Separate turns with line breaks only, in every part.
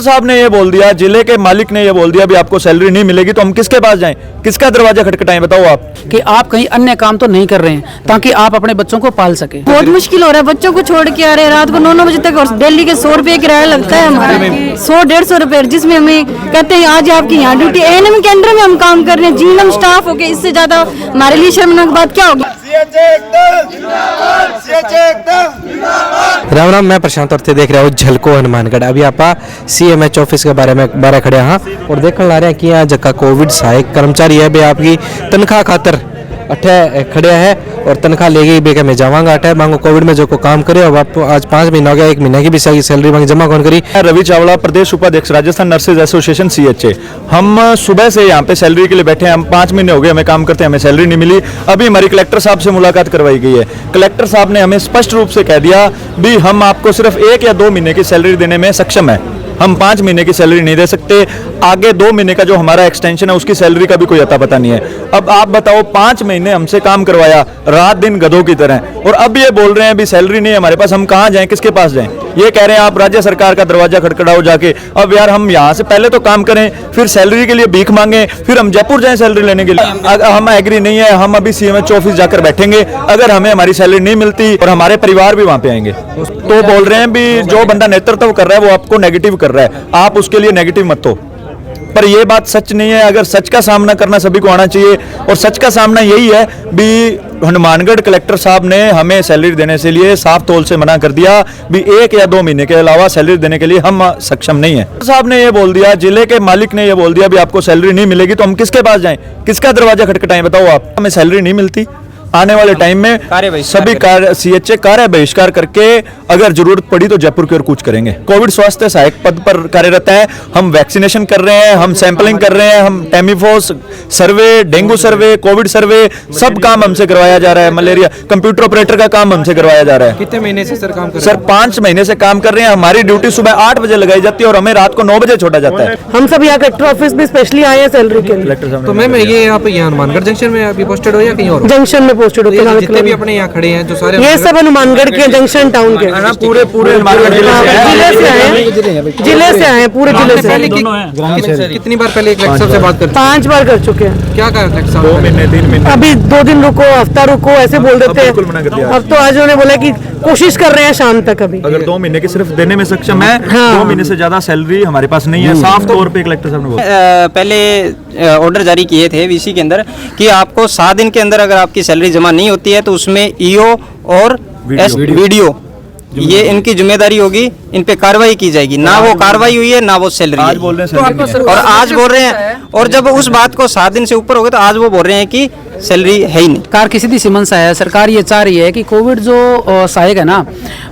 साहब ने ये बोल दिया, जिले के मालिक ने ये बोल दिया भी आपको सैलरी नहीं मिलेगी, तो हम किसके पास जाएं, किसका दरवाजा खटखटाएं, बताओ आप।
कि आप कहीं अन्य काम तो नहीं कर रहे हैं ताकि आप अपने बच्चों को पाल सके।
बहुत मुश्किल हो रहा है, बच्चों को छोड़ के आ रहे हैं रात को 9-9 बजे तक, और डेली के 100 रुपये किराया लगता है हमारा, 100-150 रुपये, जिसमें हमें कहते हैं आज आपकी यहाँ ड्यूटी। एएनएम के अंडर में हम काम कर रहे हैं, जीएनएम स्टाफ हो गए, इससे ज्यादा हमारे लिए शर्मनाक बात क्या होगी।
राम राम, मैं प्रशांत और देख रहा हूँ झलको हनुमानगढ़। अभी आप CMH ऑफिस के बारे में बारे खड़े हाँ और देखने ला रहे हैं कि यहाँ जगह कोविड सहायक कर्मचारी है बे आपकी तनख्वाह खातर अठे खड़े है और तनख्वाह लेगी बेके मैं जावांगा अठे मांगो कोविड में जो को काम करे। अब आप आज 5 महीना हो गया, 1 महीने की भी सैलरी मांग जमा कौन करी।
रवि चावला, प्रदेश उपाध्यक्ष, राजस्थान नर्सेज एसोसिएशन CHA। हम सुबह से यहाँ पे सैलरी के लिए बैठे हैं, हम 5 महीने हो गए हमें काम करते हैं, हमें सैलरी नहीं मिली। अभी हमारी कलेक्टर साहब से मुलाकात करवाई गई है, कलेक्टर साहब ने हमें स्पष्ट रूप से कह दिया भी हम आपको सिर्फ 1 या 2 महीने की सैलरी देने में सक्षम है, हम 5 महीने की सैलरी नहीं दे सकते। आगे 2 महीने का जो हमारा एक्सटेंशन है उसकी सैलरी का भी कोई अता पता नहीं है। अब आप बताओ, 5 महीने हमसे काम करवाया रात दिन गधों की तरह, और अब ये बोल रहे हैं भी सैलरी नहीं है हमारे पास, हम कहाँ जाएं, किसके पास जाएं। ये कह रहे हैं आप राज्य सरकार का दरवाजा खटखटाओ जाके। अब यार हम यहाँ से पहले तो काम करें, फिर सैलरी के लिए भीख मांगे, फिर हम जयपुर जाएं सैलरी लेने के लिए। हम एग्री नहीं है, हम अभी CMH ऑफिस जाकर बैठेंगे। अगर हमें हमारी सैलरी नहीं मिलती और हमारे परिवार भी वहां पे आएंगे, तो बोल रहे हैं भी जो बंदा नेतृत्व कर रहा है वो आपको नेगेटिव कर रहा है, आप उसके लिए नेगेटिव मत हो। पर ये बात सच नहीं है। अगर सच का सामना करना सभी को आना चाहिए, और सच का सामना यही है भी हनुमानगढ़ कलेक्टर साहब ने हमें सैलरी देने से लिए साफ तौल से मना कर दिया भी 1 या 2 महीने के अलावा सैलरी देने के लिए हम सक्षम नहीं है। साहब ने ये बोल दिया, जिले के मालिक ने ये बोल दिया भी आपको सैलरी नहीं मिलेगी, तो हम किसके पास जाएं, किसका दरवाजा खटखटाएं, बताओ आप। हमें सैलरी नहीं मिलती, आने वाले टाइम में सभी CHA कार्य बहिष्कार करके अगर जरूरत पड़ी तो जयपुर की ओर कूच करेंगे। कोविड स्वास्थ्य सहायक पद पर कार्यरत है, हम वैक्सीनेशन कर रहे हैं, हम सैंपलिंग कर रहे हैं, हम टेमीफोस सर्वे, डेंगू सर्वे, कोविड सर्वे, सब काम हमसे करवाया जा रहा है। मलेरिया कंप्यूटर ऑपरेटर का काम हमसे करवाया जा रहा है।
कितने महीने से सर काम कर रहे हैं?
सर 5 महीने से काम कर रहे हैं। हमारी ड्यूटी सुबह 8 बजे लगाई जाती है और हमें रात को 9 बजे छोड़ा जाता है।
हम सब यहाँ कलेक्टर ऑफिस में स्पेशली आए हैं सैलरी के लिए।
तो मैम ये आप यहाँ हनुमानगढ़ जंक्शन में अभी पोस्टेड हो या कहीं और?
जंक्शन में पोस्टेड होते हैं,
जितने भी अपने यहाँ खड़े हैं जो सारे
ये सब हनुमानगढ़ के जंक्शन टाउन के
पूरे हनुमानगढ़ जिले
जिले से आए हैं, जिले से आए हैं, पूरे जिले से।
कितनी बार पहले कलेक्टर साहब से बात कर
5 बार कर चुके हैं।
क्या कहा कलेक्टर साहब?
2 महीने 3 महीने,
अभी 2 दिन रुको, हफ्ता रुको, ऐसे बोल देते हैं। अब तो आज उन्होंने बोला कि कोशिश कर रहे हैं शाम तक। अभी
अगर 2 महीने की सिर्फ देने में सक्षम है, 2 महीने से ज्यादा सैलरी हमारे पास नहीं है, साफ तौर पे कलेक्टर साहब ने बोला।
पहले ऑर्डर जारी किए थे VC के अंदर कि आपको 7 दिन के अंदर अगर आपकी सैलरी जमा नहीं होती है तो उसमें EO और वीडियो ये इनकी जिम्मेदारी होगी, इन पे कार्रवाई की जाएगी। ना वो कार्रवाई हुई है, ना वो सैलरी
आज बोल रहे हैं
और आज बोल रहे हैं, और जब उस बात को 7 दिन से ऊपर हो गए तो आज वो बोल रहे हैं कि सैलरी है ही नहीं।
सरकार की सीधी सी मंशा है, सरकार ये चाह रही है कि कोविड जो सहायक है ना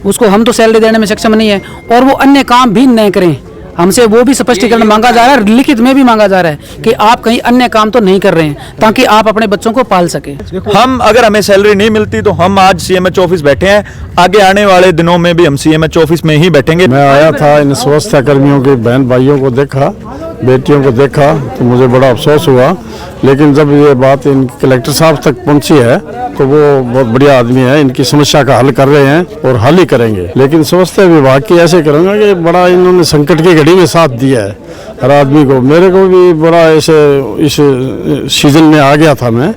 उसको हम तो सैलरी देने में सक्षम नहीं है और वो अन्य काम भी नहीं करें। हमसे वो भी स्पष्टीकरण मांगा जा रहा है, लिखित में भी मांगा जा रहा है कि आप कहीं अन्य काम तो नहीं कर रहे हैं ताकि आप अपने बच्चों को पाल सके।
हम अगर हमें सैलरी नहीं मिलती तो हम आज CMH ऑफिस बैठे हैं, आगे आने वाले दिनों में भी हम CMH ऑफिस में ही बैठेंगे।
मैं आया था, इन स्वास्थ्य कर्मियों के बहन भाइयों को देखा, बेटियों को देखा तो मुझे बड़ा अफसोस हुआ, लेकिन जब ये बात इन कलेक्टर साहब तक पहुंची है तो वो बहुत बढ़िया आदमी है, इनकी समस्या का हल कर रहे हैं और हल ही करेंगे। लेकिन स्वास्थ्य विभाग की ऐसे करूँगा कि बड़ा इन्होंने संकट की घड़ी में साथ दिया है हर आदमी को। मेरे को भी बड़ा ऐसे इस सीजन में आ गया था मैं,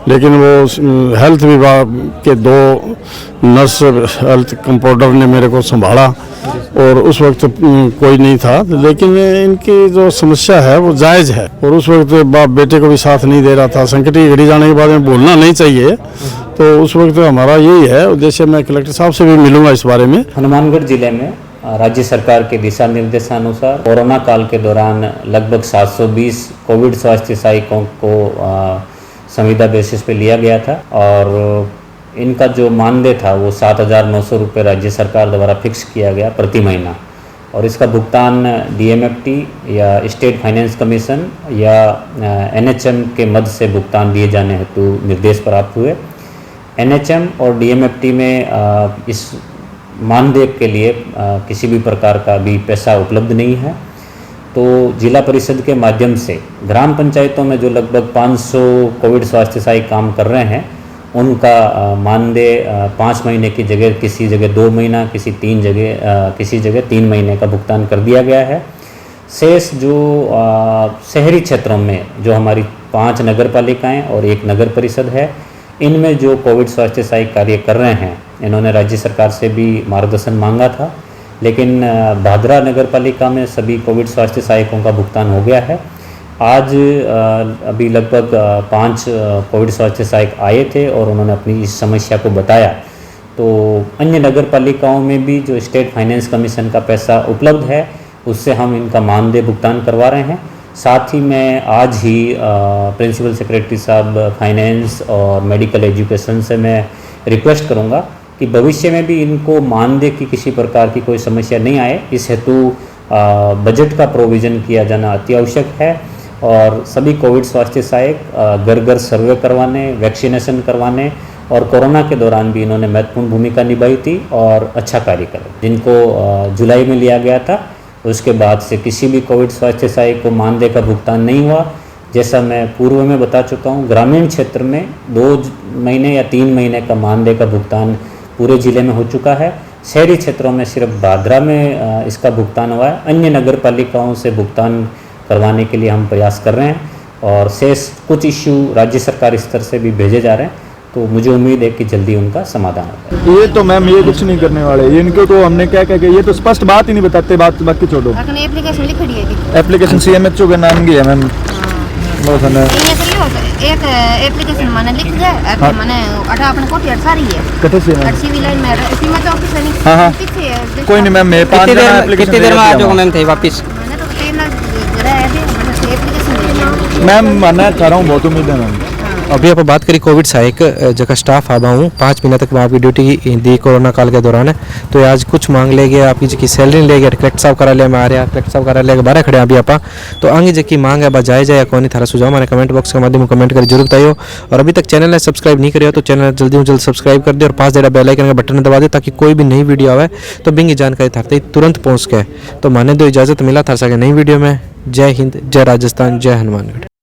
लेकिन वो हेल्थ विभाग के 2 नर्स हेल्थ कंपाउंडर ने मेरे को संभाला और उस वक्त कोई नहीं था, लेकिन इनकी जो समस्या है वो जायज़ है। और उस वक्त बाप बेटे को भी साथ नहीं दे रहा था। संकट की घड़ी जाने के बाद में बोलना नहीं चाहिए, तो उस वक्त हमारा यही है उद्देश्य। मैं कलेक्टर साहब से भी मिलूंगा इस बारे में।
हनुमानगढ़ जिले में राज्य सरकार के दिशा निर्देशानुसार कोरोना काल के दौरान लगभग 720 कोविड स्वास्थ्य सहायकों को संविदा बेसिस पे लिया गया था और इनका जो मानदेय था वो 7,900 रुपये राज्य सरकार द्वारा फिक्स किया गया प्रति महीना, और इसका भुगतान DMFT या स्टेट फाइनेंस कमीशन या NHM के मद से भुगतान दिए जाने हेतु निर्देश प्राप्त हुए। NHM और DMFT में इस मानदेय के लिए किसी भी प्रकार का भी पैसा उपलब्ध नहीं है, तो जिला परिषद के माध्यम से ग्राम पंचायतों में जो लगभग 500 कोविड स्वास्थ्य सहायक काम कर रहे हैं उनका मानदेय 5 महीने की जगह किसी जगह 2 महीना, किसी जगह 3 महीने का भुगतान कर दिया गया है। शेष जो शहरी क्षेत्रों में जो हमारी 5 नगर पालिकाएँ और 1 नगर परिषद है, इनमें जो कोविड स्वास्थ्य सहायक कार्य कर रहे हैं, इन्होंने राज्य सरकार से भी मार्गदर्शन मांगा था, लेकिन भादरा नगर पालिका में सभी कोविड स्वास्थ्य सहायकों का भुगतान हो गया है। आज अभी लगभग 5 कोविड स्वास्थ्य सहायक आए थे और उन्होंने अपनी इस समस्या को बताया। तो अन्य नगर पालिकाओं में भी जो स्टेट फाइनेंस कमीशन का पैसा उपलब्ध है, उससे हम इनका मानदेय भुगतान करवा रहे हैं। साथ ही मैं आज ही प्रिंसिपल सेक्रेटरी साहब फाइनेंस और मेडिकल एजुकेशन से मैं रिक्वेस्ट करूंगा कि भविष्य में भी इनको मानदेय की किसी प्रकार की कोई समस्या नहीं आए, इस हेतु बजट का प्रोविज़न किया जाना अति आवश्यक है। और सभी कोविड स्वास्थ्य सहायक घर घर सर्वे करवाने, वैक्सीनेशन करवाने और कोरोना के दौरान भी इन्होंने महत्वपूर्ण भूमिका निभाई थी और अच्छा कार्य करा। जिनको जुलाई में लिया गया था, उसके बाद से किसी भी कोविड स्वास्थ्य सहायक को मानदेय का भुगतान नहीं हुआ। जैसा मैं पूर्व में बता चुका हूँ, ग्रामीण क्षेत्र में 2 महीने या 3 महीने का मानदेय का भुगतान पूरे ज़िले में हो चुका है। शहरी क्षेत्रों में सिर्फ भादरा में इसका भुगतान हुआ है। अन्य नगर पालिकाओं से भुगतान करवाने के लिए हम प्रयास कर रहे हैं और शेष कुछ इश्यू राज्य सरकार स्तर से भी भेजे जा रहे हैं, तो मुझे उम्मीद है कि जल्दी उनका समाधान होगा।
ये तो मैम ये कुछ नहीं करने वाले, इनको तो हमने क्या क्या ये तो स्पष्ट बात ही नहीं बताते, बात बाकी छोड़ो।
एप्लीकेशन लिख दी है,
एप्लीकेशन CMHO के नाम की है मैम। बहुत है
एक एप्लीकेशन मैंने लिख दिया है, मैंने अठा अपने कोठी सारी है
कटे से मैम।
सिविल लाइन में सीमा चौक से नहीं।
हाँ कोई नहीं मैम, मैं 5
कितनी देर में आ जाओगे मैम थे वापस?
मैंने तो 3 रहे थे, मैंने एप्लीकेशन
मैम मैं चाह रहा हूँ, बहुत उम्मीद है मैम।
अभी आप बात करी कोविड सहायक जगह स्टाफ आवा हूँ 5 महीने तक आपकी ड्यूटी दी कोरोना काल के दौरान है। तो आज कुछ मांग ले गए, आपकी जी सैलरी ले गए, कलेक्टर साहब कार्यालय में आ रहे हैं, कलेक्टर साहब कार्यालय के बाहर खड़े हैं अभी आप। तो आगे जी मांग है जाए या कौन थारा सुझाव हमारे कमेंट बॉक्स के माध्यम कमेंट कर जरूर बताइए। और अभी तक चैनल ने सब्सक्राइब नहीं करिए तो चैनल जल्दी जल्द सब्सक्राइब कर दे और पास जरा बेल आइकन का बटन दबा दे, ताकि कोई भी नई वीडियो आवे तो बिंगी जानकारी थारते तुरंत पहुँच के। तो माने दो इजाज़त मिला थार सके नई वीडियो में। जय हिंद, जय राजस्थान, जय हनुमानगढ़।